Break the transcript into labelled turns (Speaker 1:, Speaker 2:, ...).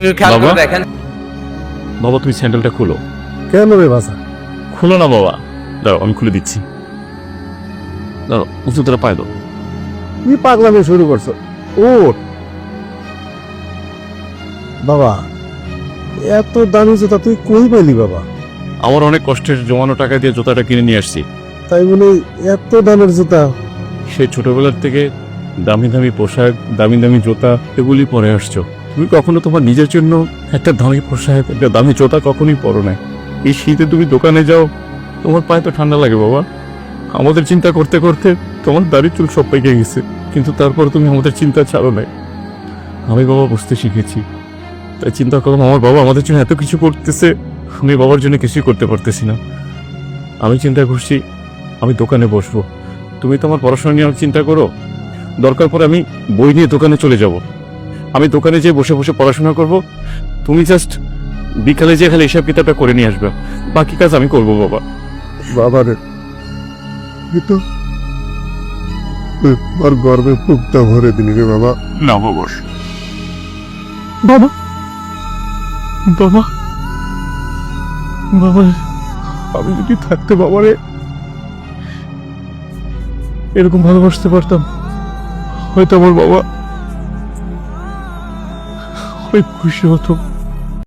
Speaker 1: খেয়াল করে
Speaker 2: বাবা?
Speaker 1: দেখেন।
Speaker 2: বাবা তুমি স্যান্ডেলটা খুলো।
Speaker 3: কেন রে বাসা?
Speaker 2: খুলো না বাবা, দাঁড়াও আমি খুলে দিচ্ছি। দাঁড়াও উঁচু তোরা পায় দাও।
Speaker 3: তুই পাগলামি শুরু করছো। ও বাবা, এত দামি জুতা তুই কই পাইলি বাবা?
Speaker 2: আমার অনেক কষ্টের জমানো টাকা দিয়ে জুতাটা কিনে নিয়ে আসছি।
Speaker 3: তাই বলে এত দামের জুতা?
Speaker 2: সেই ছোটবেলার থেকে দামি দামি পোশাক, দামি দামি জুতা এগুলি পরে আসছো। তুমি কখনো তোমার নিজের জন্য একটা দামি পোশাক, একটা দামি জুতা কখনোই পরো নাই। এই শীতে তুমি দোকানে যাও, তোমার পায়ে তো ঠান্ডা লাগে বাবা। আমাদের চিন্তা করতে করতে তোমার দাড়ি চুল সব পেকে গেছে, কিন্তু তারপর তুমি আমাদের চিন্তা ছাড়ো নাই। আমি বাবা বুঝতে শিখেছি, তাই চিন্তা করো আমার বাবা আমাদের জন্য এত কিছু করতেছে, আমি বাবার জন্য কিছুই করতে পারতেছি না। আমি চিন্তা করছি আমি দোকানে বসবো, তুমি তো আমার পড়াশোনা নিয়ে চিন্তা করো। দরকার পরে আমি বই নিয়ে দোকানে চলে যাব, আমি দোকানে যেয়ে বসে বসে পড়াশোনা করব, তুমি জাস্ট বিকালে যে খালি হিসাব কিতাবটা করে নিয়ে আসবে, বাকি কাজ আমি করব বাবা।
Speaker 3: বাবা রে, তো আর গর্বে বুকটা ভরে দিলি রে বাবা।
Speaker 2: না বাবা, বাবা বাবা বাবা, আমি যদি থাকতে বাবারে এরকম ভালোবাসতে পারতাম, হয়তো আমার বাবা অনেক খুশি হতো।